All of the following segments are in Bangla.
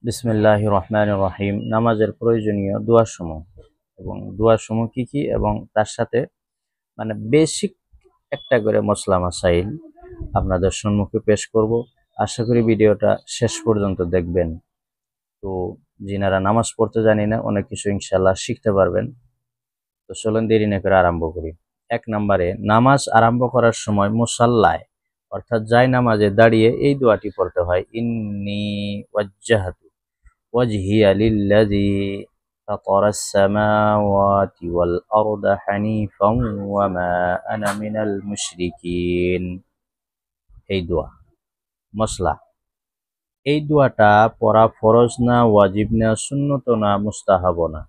বিসমিল্লাহির রহমানির রহিম। নামাজের প্রয়োজনীয় দোয়ার সমূহ এবং দোয়ার সমূহ কি কি এবং তার সাথে বেসিক একটা করে মশলা মাসাইল আপনাদের সম্মুখে পেশ করব। আশা করি ভিডিওটা শেষ পর্যন্ত দেখবেন। তো যিনারা নামাজ পড়তে জানি না অনেক কিছু ইনশাআল্লাহ শিখতে পারবেন। তো চলুন দেরি না করে আরম্ভ করি। 1 নম্বরে নামাজ আরম্ভ করার সময় মুসাল্লায় অর্থাৎ যায় নামাজে দাঁড়িয়ে এই দোয়াটি পড়তে হয়। ইন্নী ওয়াজ্জাহাতু وجهي للذي فطر السماوات والأرض حنيفا وما أنا من المشركين। এই দোয়া মশলা। এই দোয়াটা পড়া ফরজ না, ওয়াজিব না, সুন্নত না, মুস্তাহাব না।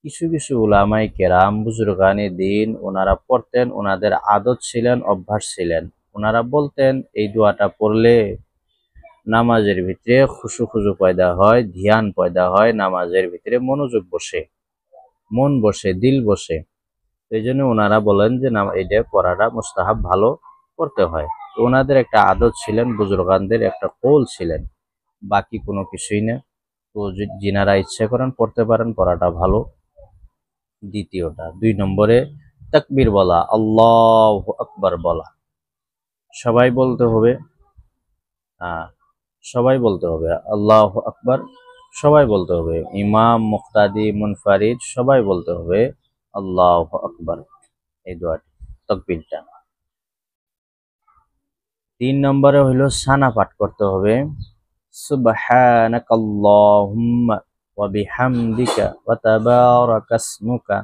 কিছু কিছু উলামায়ে কেরাম বুজুর্গানে দিন ওনারা পড়তেন, ওনাদের আদত ছিলেন, অভ্যাস ছিলেন। ওনারা বলতেন এই দোয়াটা পড়লে নামাজের ভিতরে খুশু পয়দা হয়, ধ্যান পয়দা হয়, নামাজের ভিতরে মনোযোগ বসে, মন বসে, দিল বসে। এই জন্য ওনারা বলেন যে এটা পড়াটা মুস্তাহাব, ভালো করতে হয়। তো ওনাদের একটা আদত ছিলেন, বুজুর্গানদের একটা কৌল ছিলেন, বাকি কোনো কিছুই না। তো যিনারা ইচ্ছে করেন পড়তে পারেন, পড়াটা ভালো। দ্বিতীয়টা 2 নম্বরে তাকবীর বলা, আল্লাহু আকবার বলা। সবাই বলতে হবে, সবাই বলতে হবে আল্লাহু আকবার, সবাই বলতে হবে। ইমাম, মুক্তাদি, মুনফারিদ সবাই বলতে হবে আল্লাহু আকবার, এই দোয়াটি, তাকবীরটা। 3 নম্বরে হইল সানা পাঠ করতে হবে। সুবহানাকাল্লাহুম্মা ওয়া বিহামদিকা ওয়া তাবারাকাসমুকা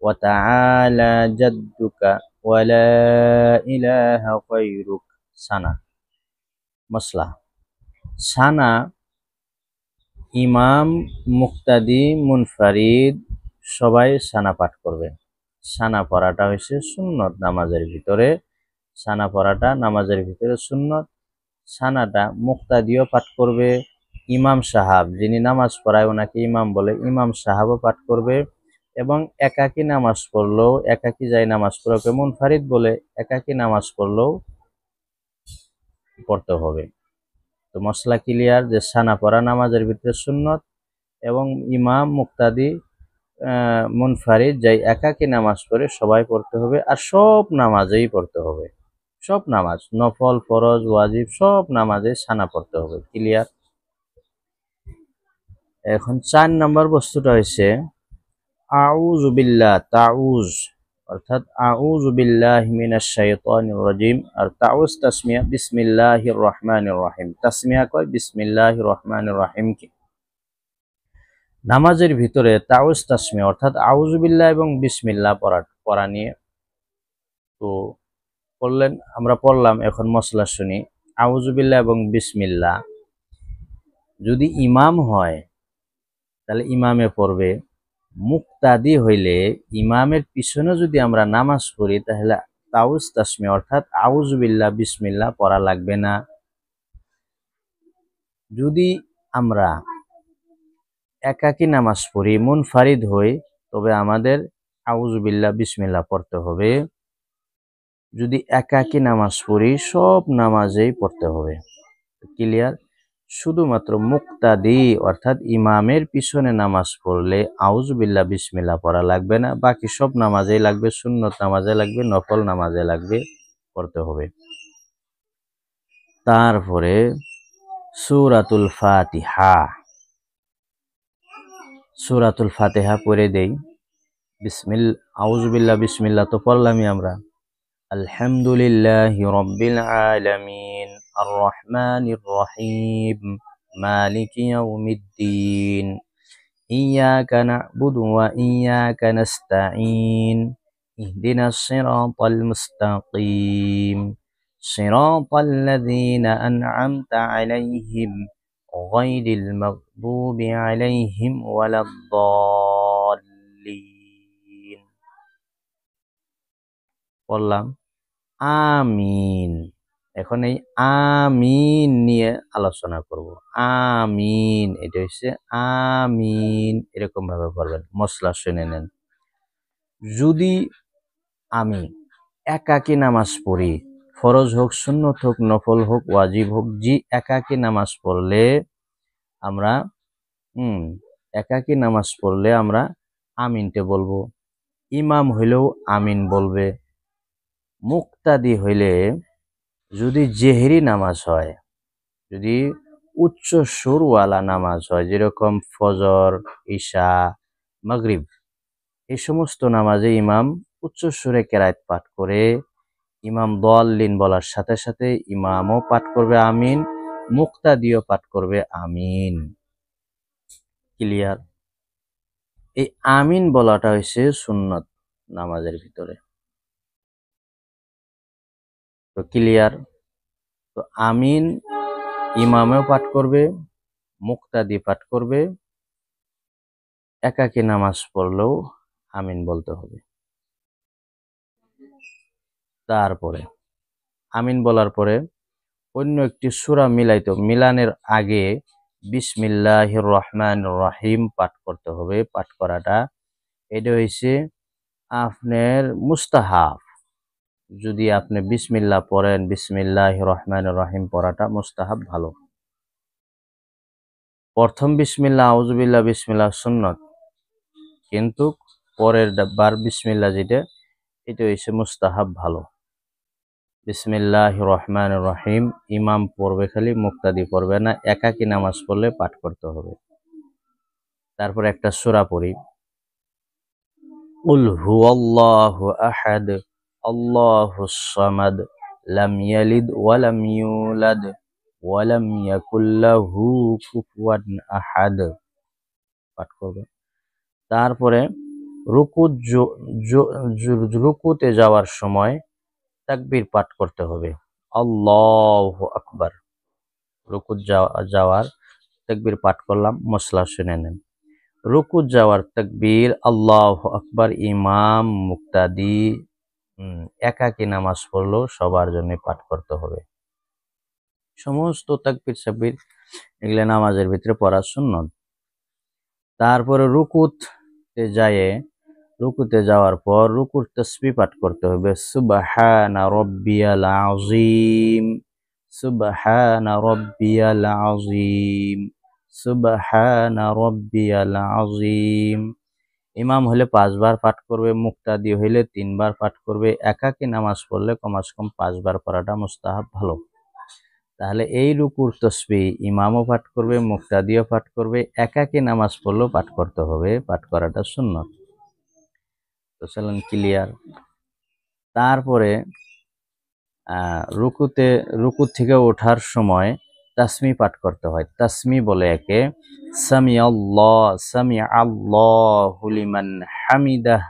ওয়া তাআলা জাদ্দুকা ওয়া লা ইলাহা গায়রুক। সানা মাসলা। সানা ইমাম, মুক্তাদি, মুনফারিদ সবাই সানা পাঠ করবে। সানা পড়াটা হয়েছে সুন্নত নামাজের ভিতরে। সানা পড়াটা নামাজের ভিতরে সুন্নত। সানাটা মুক্তাদিও পাঠ করবে, ইমাম সাহাব যিনি নামাজ পড়ায় ওনাকে ইমাম বলে, ইমাম সাহাবও পাঠ করবে। এবং একাকী নামাজ পড়লেও, একাকী যাই নামাজ পড়াকে মুনফারিদ বলে, একাকী নামাজ পড়লেও পড়তে হবে। তো মশলা ক্লিয়ার যে সানা পড়া নামাজের ভিতরে সুন্নত এবং ইমাম, মুক্তাদি, মুনফারিদ যাই একাকী নামাজ পড়ে সবাই পড়তে হবে। আর সব নামাজেই পড়তে হবে, সব নামাজ, নফল, ফরজ, ওয়াজিব সব নামাজে সানা পড়তে হবে। ক্লিয়ার? এখন 4 নম্বর বস্তুটা হচ্ছে আউযু বিল্লাহ, তাউজ অর্থাৎ আউযু বিল্লাহি মিনাশ শাইতানির রাজিম। আর তাউজ তাসমিয়া বিসমিল্লাহির রহমানির রহিম। তাসমিয়া কয় বিসমিল্লাহির রহমানির রহিম কি নামাজের ভিতরে তাউজ তাসমিয়া অর্থাৎ আউযু বিল্লাহ এবং বিসমিল্লাহ পড়া নিয়ে তো পড়লেন, আমরা পড়লাম। এখন মশলা শুনি। আউযু বিল্লাহ এবং বিসমিল্লাহ যদি ইমাম হয় তাহলে ইমামে পড়বে। মুক্তাদি হইলে ইমামের পিছনে যদি আমরা নামাজ পড়ি তাহলে তাউজ তাসমিয়া অর্থাৎ আউযু বিল্লাহ বিসমিল্লাহ পড়া লাগবে না। যদি আমরা একাকী নামাজ পড়ি, মুনফারিদ হই, তবে আমাদের আউযু বিল্লাহ বিসমিল্লাহ পড়তে হবে। যদি একাকী নামাজ পড়ি সব নামাজেই পড়তে হবে। ক্লিয়ার? শুধুমাত্র মুক্তাদি অর্থাৎ ইমামের পিছনে নামাজ পড়লে আউযু বিল্লাহ বিসমিল্লাহ পড়া লাগবে না, বাকি সব নামাজেই লাগবে, সুন্নত নামাজে লাগবে, নফল নামাজে লাগবে, পড়তে হবে। তারপরে সূরাতুল ফাতিহা, সূরাতুল ফাতিহা পড়ে দেই। আউযু বিল্লাহ বিসমিল্লাহ তো পড়লামই আমরা। আলহামদুলিল্লাহি রাব্বিল আলামিন আর রহমানির রহিম মালিকি ইয়াউমিদ্দিন ইয়াকা না'বুদু ওয়া ইয়াকা নাস্তাঈন ইহদিনাস সিরাতাল মুস্তাকিম সিরাতাল লাযীনা আন'আমতা আলাইহিম গায়রিল মাগদুবি আলাইহিম ওয়ালাদ-দাল্লিন। বললাম আমিন। এখন এই আমিন নিয়ে আলোচনা করব। আমিন, এটা হচ্ছে আমিন, এরকম ভাবে পড়বেন। মশলা শুনে নেন। যদি আমি একাকী নামাজ পড়ি, ফরজ হোক, সুন্নত হোক, নফল হোক, ওয়াজিব হোক, একাকী নামাজ পড়লে আমরা একাকী নামাজ পড়লে আমরা আমিনতে বলবো, ইমাম হইলেও আমিন বলবে। মুক্তাদি হইলে যদি জেহরি নামাজ হয়, যদি উচ্চ সুরওয়ালা নামাজ হয়, যেরকম ফজর, ঈশা, মাগরিব, এই সমস্ত নামাজে ইমাম উচ্চ সুরে কেরাত পাঠ করে, ইমাম দোয়াল্লিন বলার সাথে সাথে ইমামও পাঠ করবে আমিন, মুক্তাদিও পাঠ করবে আমিন। ক্লিয়ার? এই আমিন বলাটা হচ্ছে সুন্নত নামাজের ভিতরে। তো ক্লিয়ার? তো আমিন ইমামেও পাঠ করবে, মুক্তাদি পাঠ করবে, একাকী নামাজ পড়লেও আমিন বলতে হবে। তারপরে আমিন বলার পরে অন্য একটি সূরা মিলানের আগে বিসমিল্লাহির রহমানির রহিম পাঠ করতে হবে। পাঠ করাটা এটা হইছে আপনার মুস্তাহাব। যদি আপনি বিসমিল্লাহ পড়েন, বিসমিল্লাহির রহমানির রহিম পড়াটা মুস্তাহাব, ভালো। প্রথম বিসমিল্লাহ, আউযুবিল্লাহ, বিসমিল্লাহ সুন্নত, কিন্তু পরের বার বিসমিল্লাহ যেটা, এটা হইছে মুস্তাহাব, ভালো। বিসমিল্লাহির রহমানির রহিম ইমাম পড়বে খালি, মুক্তাদি পড়বে না। একাকী নামাজ পড়লে পাঠ করতে হবে। তারপর একটা সূরা পড়ি, কুল হুয়াল্লাহু আহাদ আল্লাহুস সামাদ লাম ইয়ালিদ ওয়া লাম ইউলাদ ওয়া লাম ইয়াকুল লাহু কুফুয়ান আহাদ পাঠ করবে। তারপরে রুকুতে যাওয়ার সময় তাকবীর পাঠ করতে হবে, আল্লাহু আকবার। রুকুত যাওয়ার তাকবীর পাঠ করলাম, মশলা শুনে নেন। রুকুত যাওয়ার তাকবীর আল্লাহু আকবার ইমাম, মুক্তাদি, একাকী নামাজ পড়লেও সবার জন্য পাঠ করতে হবে। সমস্ত তাকবীর সাকবীর এগুলো নামাজের ভিতরে পড়া সুন্নত। তারপরে রুকুতে যাওয়ার পর রুকুর তাসবিহ পাঠ করতে হবে, সুবহানা রাব্বিয়াল আযীম, সুবহানা রাব্বিয়াল আযীম, সুবহানা রাব্বিয়াল আযীম। ইমাম হলে 5 বার পাঠ করবে, মুক্তাদি হইলে 3 বার পাঠ করবে। একাকী নামাজ পড়লে কমাস কম 5 বার পড়াটা মুস্তাহাব, ভালো। তাহলে এই রুকুর তাসবিহ ইমামও পাঠ করবে, মুক্তাদিও পাঠ করবে, একাকী নামাজ পড়লেও পাঠ করতে হবে, পাঠ করাটা সুন্নত। তো চলেন, ক্লিয়ার? তারপরে রুকু থেকে ওঠার সময় তাসমি পাঠ করতে হয়। তাসমি বলে একে সামি আল্লাহু লিমান হামিদাহ,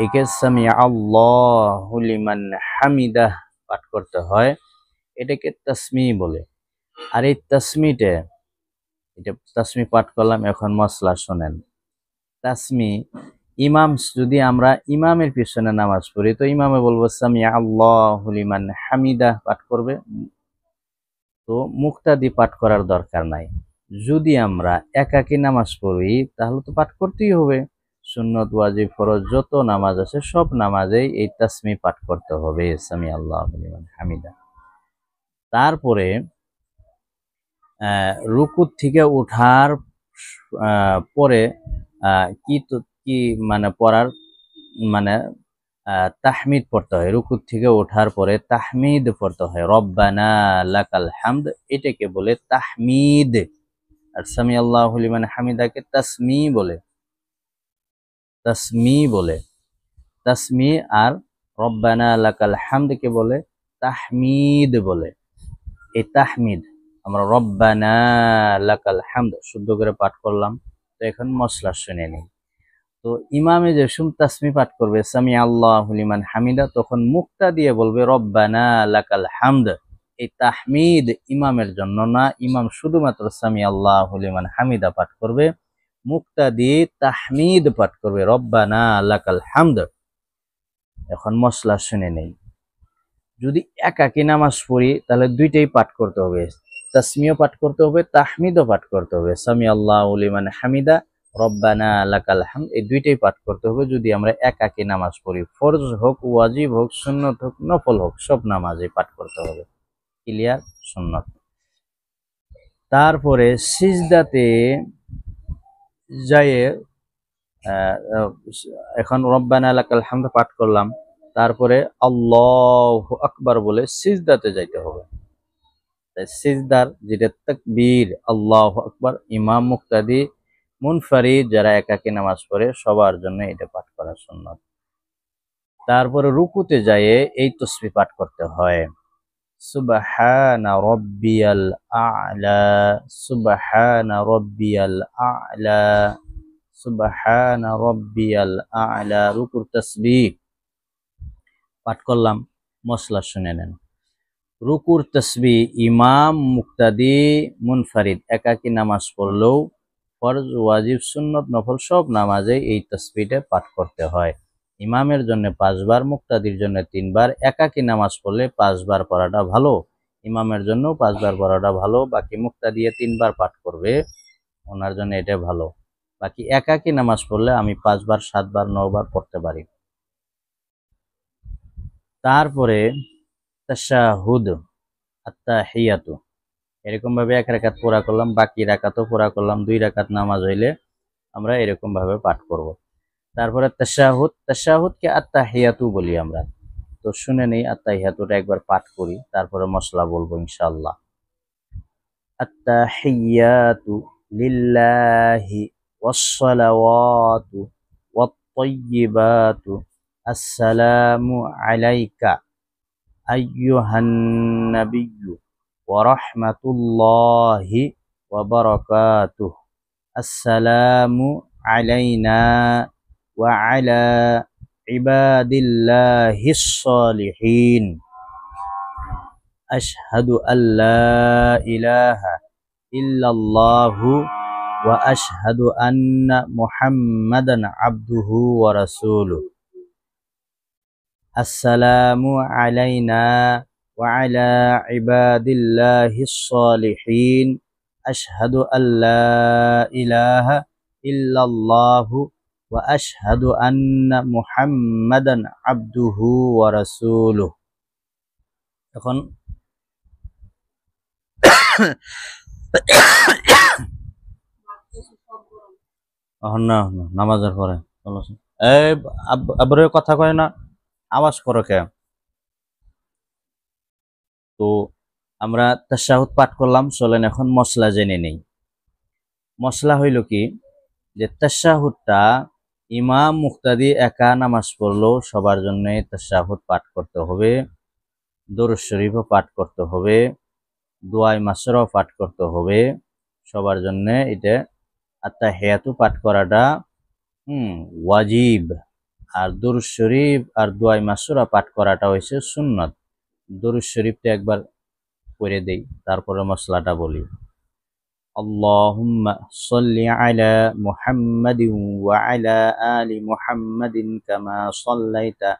একে সামি আল্লাহু লিমান হামিদাহ পাঠ করতে হয়, এটাকে তাসমি বলে। আর এই তাসমি পাঠ করলাম। এখন মশলা শোনেন। তাসমি যদি আমরা ইমামের পিছনে নামাজ পড়ি, তো ইমামে বলবো সামি আল্লাহু লিমান হামিদাহ পাঠ করবে, তো মুক্তাদি পাঠ করার দরকার নাই। যদি আমরা একাকী নামাজ পড়ি তাহলে তো পাঠ করতেই হবে। সুন্নত, ওয়াজিব, ফরজ যত নামাজ আছে সব নামাজেই এই তাসমি পাঠ করতে হবে, সামি আল্লাহু লিমান হামিদা। তারপরে রুকুত থেকে ওঠার পরে কি মানে পড়ার মানে তাহমিদ পড়তে হয়। রুকুত থেকে ওঠার পরে তাহমিদ পড়তে হয়, রব্বানা লাকাল হামদ, এটাকে বলে তাহমিদ। আর সামি আল্লাহু লিমান হামিদাকে তাসমি বলে। তাসমি আর রব্বানা লাকাল হামদকে বলে তাহমিদ বলে। এই তাহমিদ আমরা রব্বানা লাকাল হামদ শুদ্ধ করে পাঠ করলাম। তো এখন মশলা শুনে নিই। তো ইমামে যে তাসমি পাঠ করবে সামি আল্লাহু লিমান হামিদা, তখন মুক্তা দিয়ে বলবে রব্বানা লাকাল হামদ। এই তাহমিদ ইমামের জন্য না, ইমাম শুধুমাত্র সামি আল্লাহু লিমান হামিদা পাঠ করবে, মুক্তা দিয়ে তাহমিদ পাঠ করবে, রব্বানা লাকাল হামদ। এখন মশলা শুনে নেই। যদি একাকী নামাজ পড়ি তাহলে দুইটাই পাঠ করতে হবে, তাসমিও পাঠ করতে হবে, তাহমিদও পাঠ করতে হবে। সামি আল্লাহু লিমান হামিদা, রব্বানা লাকাল হামদ, এই দুইটাই পাঠ করতে হবে যদি আমরা একাকী নামাজ পড়ি। ফরজ হোক, ওয়াজিব হোক, সুন্নত হোক, নফল হোক, সব নামাজে পাঠ করতে হবে। ক্লিয়ার? সুন্নত। তারপরে সিজদাতে যায়ে এখন রব্বানা লাকাল হামদ পাঠ করলাম, তারপরে আল্লাহু আকবার বলে সিজদাতে যাইতে হবে। সিজদার যেটা তাকবীর আল্লাহু আকবার, ইমাম মুক্তাদি মুনফারিদ যারা একাকী নামাজ পড়ে সবার জন্য এটা পাঠ করা সুন্নাত। তারপরে রুকুতে যায় এই তাসবিহ পাঠ করতে হয়, সুবহানা রাব্বিয়াল আ'লা, সুবহানা রাব্বিয়াল আ'লা, সুবহানা রাব্বিয়াল আ'লা। রুকুর তাসবিহ পাঠ করলাম, মশলা শুনে নেন। রুকুর তাসবিহ ইমাম মুক্তাদি মুনফারিদ একাকী নামাজ পড়লেও ফরজ ওয়াজিব সুন্নত নফল সব নামাজে এই তাসবিহটা পাঠ করতে হয়। ইমামের জন্য 5 বার, মুক্তাদির জন্য 3 বার। একাকী নামাজ পড়লে 5 বার পড়াটা ভালো, ইমামের জন্য 5 বার পড়াটা ভালো, বাকি মুক্তাদি 3 বার পাঠ করবে, ওনার জন্য এটা ভালো। বাকি একাকী নামাজ পড়লে আমি 5 বার 7 বার 9 বার পড়তে পারি। তারপরে তাশাহুদ আত-তাহিয়াতু এরকম ভাবে 1 রাকাত পুরা করলাম, বাকি রাকাতও পুরা করলাম। 2 রাকাত নামাজ হইলে আমরা এরকম ভাবে পাঠ করব। তারপরে তাশাহুদকে আত-তাহিয়াতু বলি আমরা। তো শুনে নেই আত-তাহিয়াতুটা একবার পাঠ করি, তারপরে মশলা বলবো ইনশাআল্লাহ। আত-তাহিয়াতু লিল্লাহি ওয়াস-সালাওয়াতু ওয়াত-তাইয়্যিবাতু আসসালামু আলাইকা আইয়ুহান নাবিয়্যু ওয়া রাহমাতুল্লাহি ওয়া বারাকাতুহু। আসসালামু আলাইনা ওয়া আলা ইবাদিল্লাহিস সালিহিন। আশহাদু আল্লা ইলাহা ইল্লাল্লাহু ওয়া আশহাদু আন্না মুহাম্মাদান আবদুহু ওয়া রাসূলুহু। আসসালামু আলাইনা ওয়া আলা ইবাদিল্লাহিস সালিহিন। আশহাদু আল্লা ইলাহা ইল্লাল্লাহু ওয়া আশহাদু আন্না মুহাম্মাদান আবদুহু ওয়া রাসূলুহু। এখন না নামাজের পরে এই আবরে কথা কয় না, আওয়াজ করো কে? তো আমরা তাশাহুদ পাঠ করলাম, চলেন এখন মশলা জেনে নেই। মশলা হইল কি, যে তাশাহুদটা ইমাম মুক্তাদি একা নামাজ পড়লো সবার জন্য তাশাহুদ পাঠ করতে হবে, দরুদ শরীফও পাঠ করতে হবে, দোয়ায়ে মাসুরাও পাঠ করতে হবে সবার জন্য। এটা আত-তাহিয়াতু পাঠ করাটা ওয়াজিব, আর দরুদ শরীফ আর দোয়ায়ে মাসুরা পাঠ করাটা হইছে সুন্নাত। দরুদ শরীফটা একবার পড়ে দেই, তারপরে মশলাটা বলি। আল্লাহুম্মা সাল্লি আলা মুহাম্মাদিন ওয়া আলা আলি মুহাম্মাদিন কামা সাল্লাইতা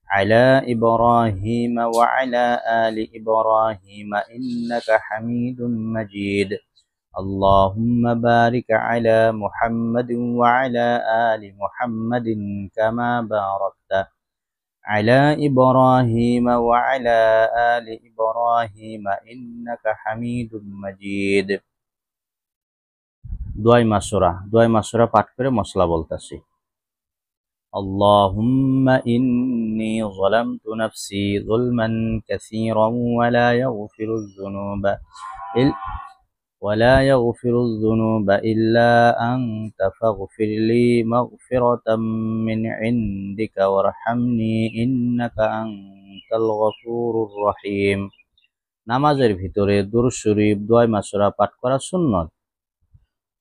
আলা ইব্রাহিম ওয়া আলা আলি ইব্রাহিম ইন্নাকা হামিদুম মাজিদ। আল্লাহুম্মা বারিক আলা মুহাম্মাদিন ওয়া আলা আলি মুহাম্মাদিন কামা বারাকতা আলা ইব্রাহিম ওয়া আলা আলি ইব্রাহিম ইন্নাকা হামিদুম মাজিদ। দোয়ায়ে মাসুরা পাঠ করে মশলা বলতাছি। আল্লাহুম্মা ইন্নী যালামতু নাফসি যুলমান কাসীরান ওয়া লা ইয়াগফিরুয যুনুবা ইল্লা আনতা ফাগফিরলি মাগফিরাতাম মিন ইনদিকা ওয়ারহামনি ইন্নাকা আনতাল গফুরুর রহিম। নামাজের ভিতরে দুরূদ শরীফ দোয়ায়ে মাসুরা পাঠ করা সুন্নাত,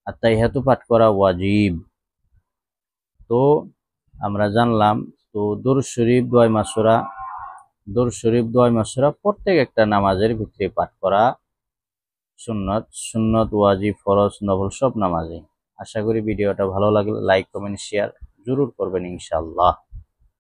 আত-তাহিয়াতু পাঠ করা ওয়াজিব। তো আমরা জানলাম, তো দরুদ শরীফ দোয়ায়ে মাসুরা প্রত্যেক একটা নামাজের ভিতরে পাঠ করা সুন্নাত ওয়াজিব ফরজ নফল সব নামাজে। আশা করি ভিডিওটা ভালো লাগলে লাইক কমেন্ট শেয়ার জরুর করবেন ইনশাআল্লাহ।